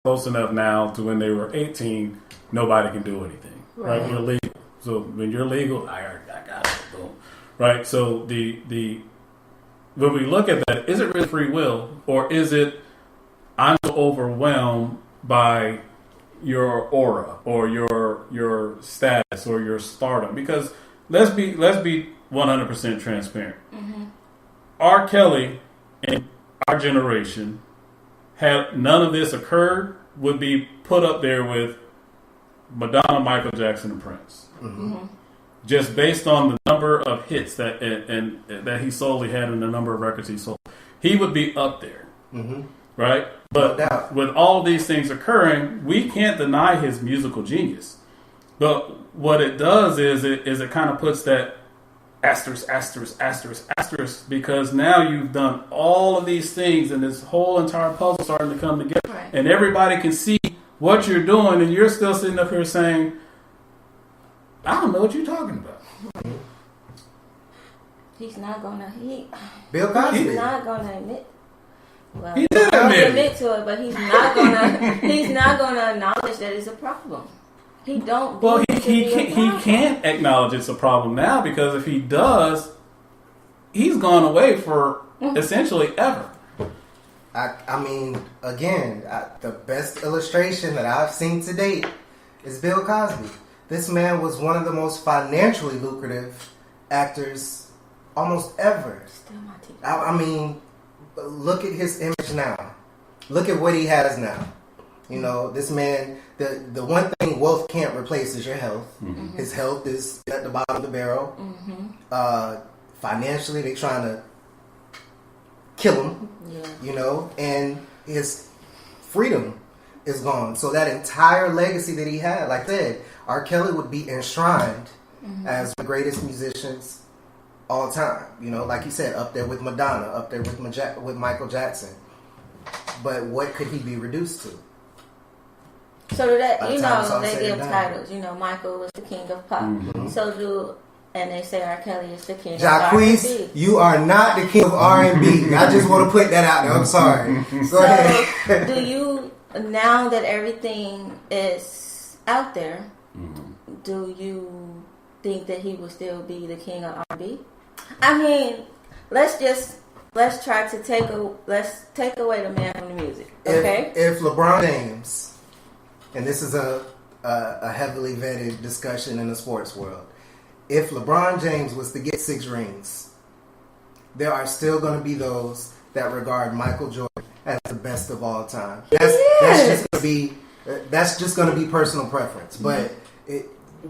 close enough now to when they were 18, nobody can do anything. Right? You're legal. So when you're legal, I got it. Boom. Right? So the when we look at that, is it really free will, or is it I'm so overwhelmed by your aura or your status or your stardom? Because let's be 100% transparent. Mm-hmm. R. Kelly in our generation, had none of this occurred, would be put up there with Madonna, Michael Jackson, and Prince. Mm-hmm. Mm-hmm. Just based on the number of hits that and that he solely had and the number of records he sold, he would be up there. Mm-hmm. Right? But with all these things occurring, we can't deny his musical genius. But what it does is it kind of puts that asterisk, because now you've done all of these things and this whole entire puzzle starting to come together. Right. And everybody can see what you're doing, and you're still sitting up here saying, I don't know what you're talking about. He's not gonna. Bill Cosby. He's not gonna admit. Well, he did admit to it, but he's not gonna. He's not gonna acknowledge that it's a problem. He don't. Well, he can't acknowledge it's a problem now, because if he does, he's gone away for essentially ever. I mean, again, the best illustration that I've seen to date is Bill Cosby. This man was one of the most financially lucrative actors almost ever. Still my teeth. I mean, look at his image now. Look at what he has now. You know, this man, the one thing wealth can't replace is your health. Mm-hmm. His health is at the bottom of the barrel. Mm-hmm. Financially, they're trying to kill him, you know, and his freedom is gone. So that entire legacy that he had, like I said, R. Kelly would be enshrined as the greatest musicians all time. You know, like you said, up there with Madonna, up there with Michael Jackson. But what could he be reduced to? So that, you know, they give titles. You know, Michael was the king of pop. Mm-hmm. And they say R. Kelly is the king of R&B. You are not the king of R&B. I just want to put that out there. I'm sorry. Go ahead. Do you, now that everything is out there, do you think that he will still be the king of R&B? I mean, let's try to take away the man from the music. Okay. If LeBron James, and this is a heavily vetted discussion in the sports world, if LeBron James was to get 6 rings, there are still going to be those that regard Michael Jordan as the best of all time. That's just going to be personal preference. But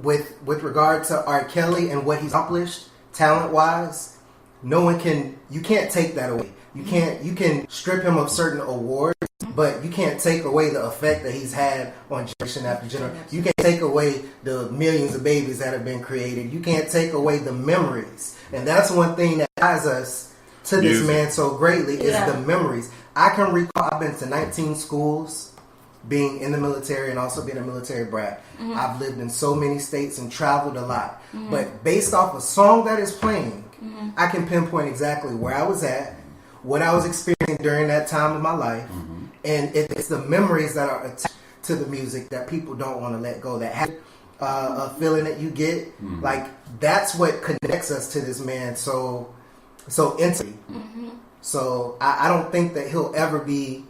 with regard to R. Kelly and what he's accomplished talent-wise, you can't take that away. You can strip him of certain awards, but you can't take away the effect that he's had on generation after generation. You can't take away the millions of babies that have been created. You can't take away the memories. And that's one thing that ties us to this man so greatly is the memories. I can recall, I've been to 19 schools, being in the military and also being a military brat. Mm-hmm. I've lived in so many states and traveled a lot. Mm-hmm. But based off a song that is playing, I can pinpoint exactly where I was at, what I was experiencing during that time of my life, and it's the memories that are attached to the music that people don't want to let go. That a feeling that you get, like that's what connects us to this man so intimately. So I don't think that he'll ever be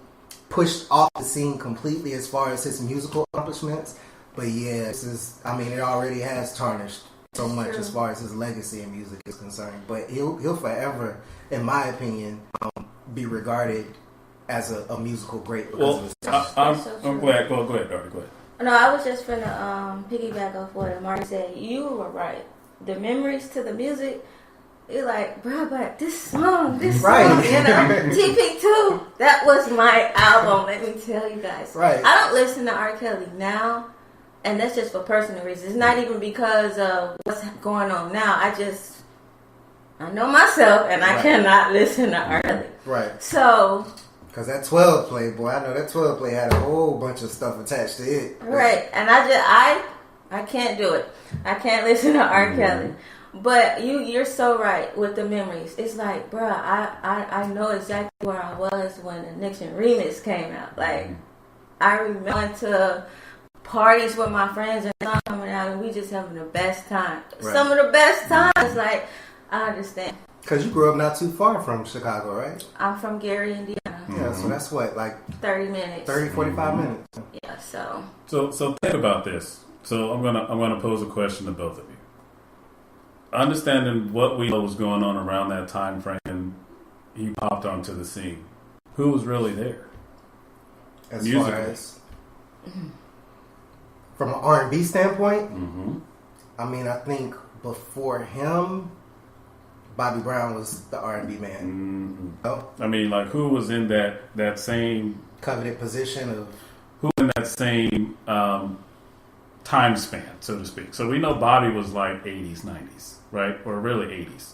pushed off the scene completely as far as his musical accomplishments. But yeah, it already has tarnished so much as far as his legacy in music is concerned. But he'll forever, in my opinion, be regarded as a musical great. Well, I'm glad. Go ahead, Darby. Go ahead. No, I was just finna piggyback off what Mark said. You were right. The memories to the music, you're like, bro, but this song, you know, TP2, that was my album. Let me tell you guys. Right. I don't listen to R. Kelly now, and that's just for personal reasons. It's not even because of what's going on now. I know myself, and I cannot listen to R. Kelly. Right. So. Because that 12 play, boy, I know that 12 play had a whole bunch of stuff attached to it. Right. And I can't do it. I can't listen to R. Kelly. But you're so right with the memories. It's like, bruh, I know exactly where I was when the Nixon remix came out. Like, I remember going to parties with my friends and song coming out, and we just having the best time. Right. Some of the best times. Like, I understand. Because you grew up not too far from Chicago, right? I'm from Gary, Indiana. Yeah, so that's what, like 30 minutes. 30, 45 minutes. Yeah, so. So think about this. So I'm gonna pose a question to both of you. Understanding what we know was going on around that time frame, he popped onto the scene. Who was really there? As musically? far as from an R&B standpoint, I mean, I think before him, Bobby Brown was the R&B man. Oh, I mean, like, who was in that same coveted position of who in that same time span, so to speak? So we know Bobby was like 80s, 90s, right, or really 80s.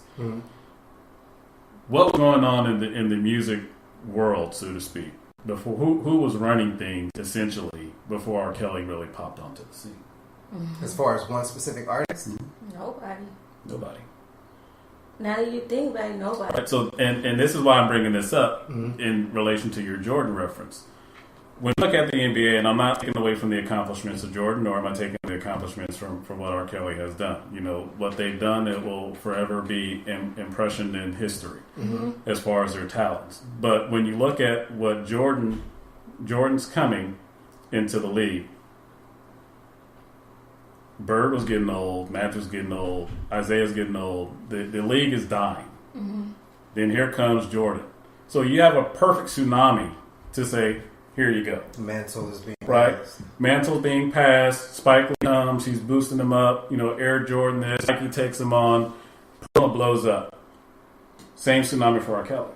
What was going on in the music world, so to speak, before? Who was running things essentially before R. Kelly really popped onto the scene? as far as one specific artist? Nobody. Now that you think about it, nobody. Right, so, and this is why I'm bringing this up in relation to your Jordan reference. When you look at the NBA, and I'm not taking away from the accomplishments of Jordan, nor am I taking the accomplishments from what R. Kelly has done. You know, what they've done, it will forever be impressioned in history as far as their talents. But when you look at what Jordan's coming into the league, Bird was getting old, Magic was getting old, Isaiah's getting old. The league is dying. Then here comes Jordan. So you have a perfect tsunami to say, here you go. Mantle is being right. passed. Mantle's being passed. Spike Lee comes. He's boosting him up. You know, Air Jordan this. Nike takes him on. Puma blows up. Same tsunami for R. Kelly.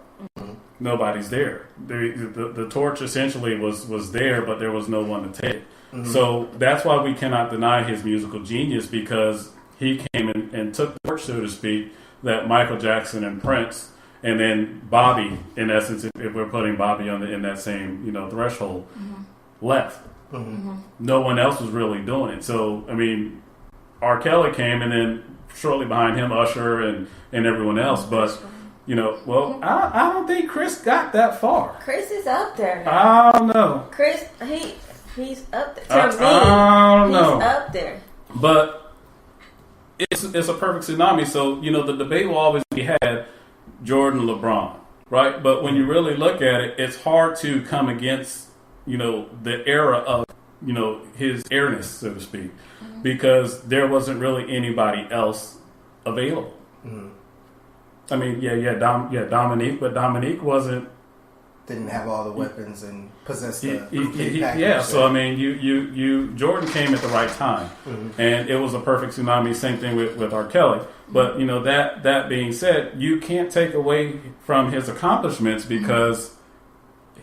Nobody's there. The torch essentially was there, but there was no one to take it. So that's why we cannot deny his musical genius, because he came and took the torch, so to speak, that Michael Jackson and Prince, and then Bobby, in essence, if we're putting Bobby in that same threshold, left. No one else was really doing it. So I mean, R. Kelly came, and then shortly behind him, Usher and everyone else. But I don't think Chris got that far. Chris is up there now. I don't know. Chris, he's up there. To me, I don't know. He's up there. But it's a perfect tsunami. So, the debate will always be had, Jordan, LeBron, right? But when you really look at it, it's hard to come against, the era of, his airness, so to speak, because there wasn't really anybody else available. I mean, Dominique, but Dominique didn't have all the weapons and possessed the complete package. Yeah, so I mean, you Jordan came at the right time, and it was a perfect tsunami. Same thing with R. Kelly. But that being said, you can't take away from his accomplishments because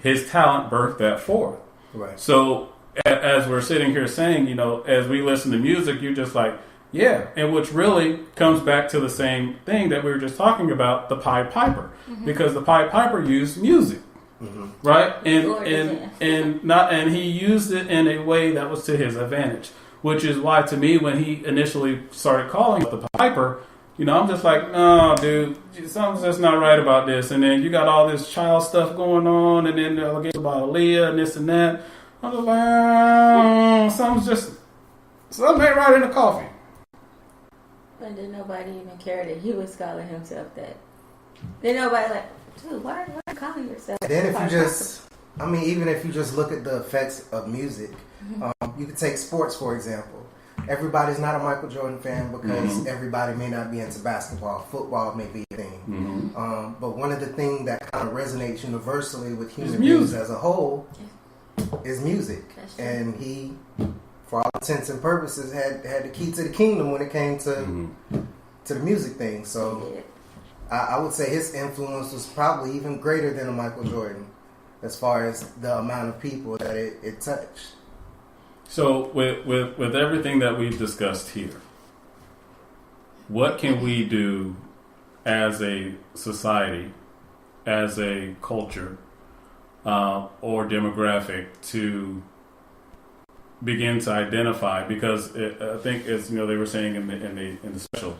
his talent birthed that forth. Right. So as we're sitting here saying, as we listen to music, you're just like, yeah, and which really comes back to the same thing that we were just talking about, the Pied Piper, because the Pied Piper used music. Right, and he used it in a way that was to his advantage, which is why, to me, when he initially started calling it the Piper, I'm just like, no, dude, something's just not right about this. And then you got all this child stuff going on, and then the allegations about Aaliyah and this and that. I'm just like, something ain't right in the coffee. But then nobody even cared that he was calling himself that. Then nobody like, dude, why are you calling yourself? Then even if you just look at the effects of music, you could take sports, for example. Everybody's not a Michael Jordan fan because everybody may not be into basketball. Football may be a thing. But one of the things that kind of resonates universally with human beings as a whole is music. And he, for all intents and purposes, had the key to the kingdom when it came to the music thing. So I would say his influence was probably even greater than a Michael Jordan as far as the amount of people that it touched. So with everything that we've discussed here, what can we do as a society, as a culture, or demographic to begin to identify? Because I think, as they were saying in the special,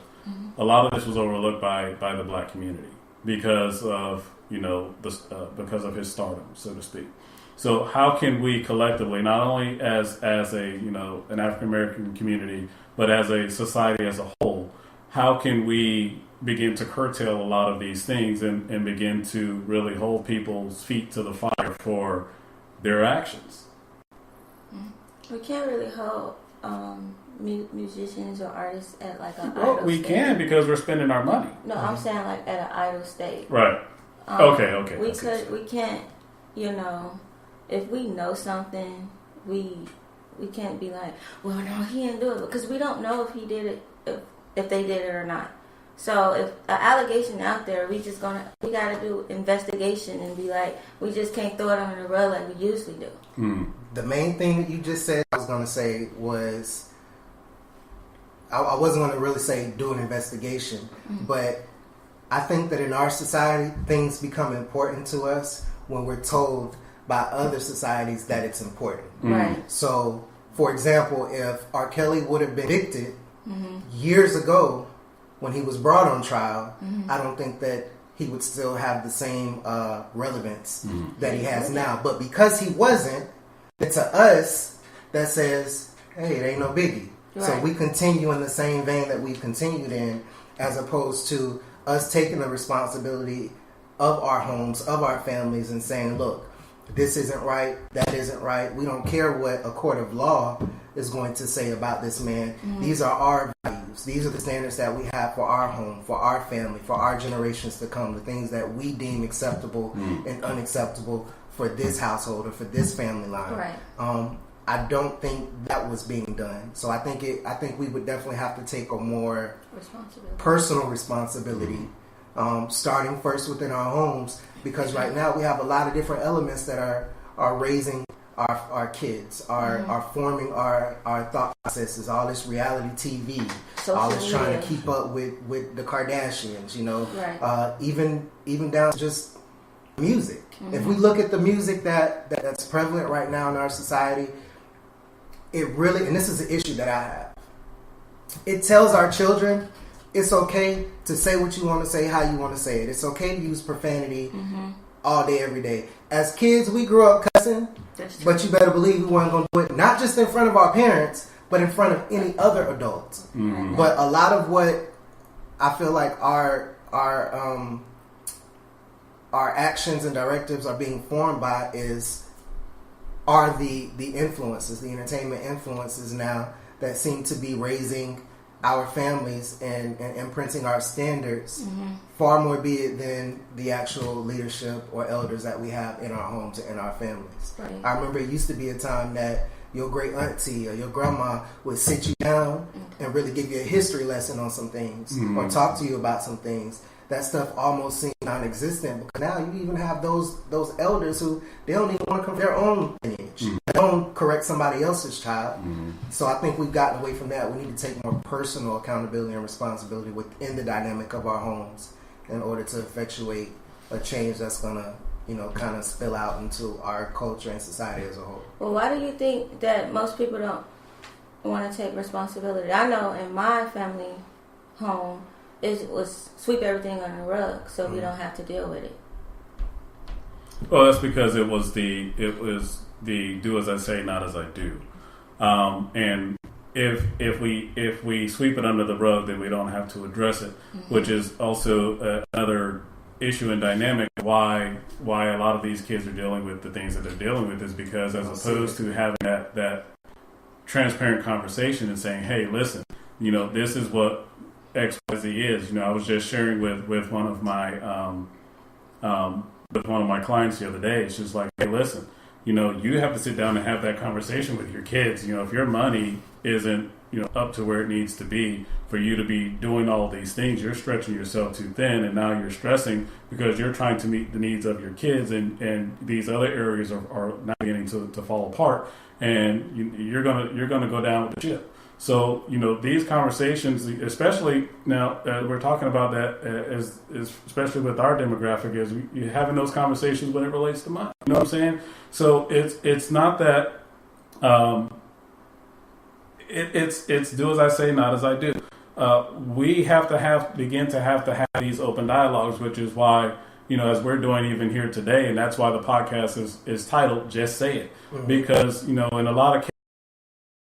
a lot of this was overlooked by the black community because of because of his stardom, so to speak. So how can we collectively, not only as a an African American community, but as a society as a whole, how can we begin to curtail a lot of these things and begin to really hold people's feet to the fire for their actions? We can't really hold musicians or artists at like an Well, idle we state. can because we're spending our money. No, I'm saying like at an idle state. Right. Okay. We can't, if we know something, we can't be like, well, no, he didn't do it, because we don't know if he did it, if they did it or not. So if an allegation out there, we got to do investigation and be like, we just can't throw it under the rug like we usually do. Mm. The main thing that you just said, I was going to say was, I wasn't going to really say do an investigation, but I think that in our society, things become important to us when we're told by other societies that it's important. Right. So, for example, if R. Kelly would have been convicted years ago when he was brought on trial, I don't think that he would still have the same relevance that he has now. But because he wasn't, it's to us that says, hey, it ain't no biggie. Right. So we continue in the same vein that we've continued in, as opposed to us taking the responsibility of our homes, of our families, and saying, look, this isn't right, that isn't right. We don't care what a court of law is going to say about this man. These are our values. These are the standards that we have for our home, for our family, for our generations to come, the things that we deem acceptable and unacceptable for this household or for this family line. Right. I don't think that was being done. So I think we would definitely have to take a more personal responsibility, starting first within our homes, because right now we have a lot of different elements that are raising our kids, are forming our thought processes. All this reality TV, all this trying to keep up with the Kardashians, right. Even down to just music. If we look at the music that's prevalent right now in our society, it really, and this is the issue that I have, it tells our children it's okay to say what you want to say, how you want to say it. It's okay to use profanity all day, every day. As kids, we grew up cussing, but you better believe we weren't going to do it, not just in front of our parents, but in front of any other adults. But a lot of what I feel like our actions and directives are being formed by are the influences, the entertainment influences now that seem to be raising our families and imprinting our standards far more be it than the actual leadership or elders that we have in our homes and in our families. Right. I remember it used to be a time that your great auntie or your grandma would sit you down and really give you a history lesson on some things or talk to you about some things. That stuff almost seems non-existent, because now you even have those elders who they don't even want to come their own lineage. They don't correct somebody else's child. So I think we've gotten away from that. We need to take more personal accountability and responsibility within the dynamic of our homes in order to effectuate a change that's going to, kind of spill out into our culture and society as a whole. Well, why do you think that most people don't want to take responsibility? I know in my family home, it was sweep everything under the rug so we don't have to deal with it. Well, that's because it was the do as I say, not as I do. And if we sweep it under the rug, then we don't have to address it, which is also another issue and dynamic why a lot of these kids are dealing with the things that they're dealing with, is because as opposed to having that transparent conversation and saying, hey, listen, this is what XYZ is. I was just sharing with one of my clients the other day. It's just like, hey, listen, you have to sit down and have that conversation with your kids. If your money isn't up to where it needs to be for you to be doing all these things, you're stretching yourself too thin, and now you're stressing because you're trying to meet the needs of your kids, and these other areas are now beginning to fall apart, and you're gonna go down with the ship. So, these conversations, especially now, we're talking about that as especially with our demographic, is you're having those conversations when it relates to money. You know what I'm saying? So it's not that it's do as I say, not as I do. We have to begin to have these open dialogues, which is why as we're doing even here today, and that's why the podcast is titled "Just Say It," because in a lot of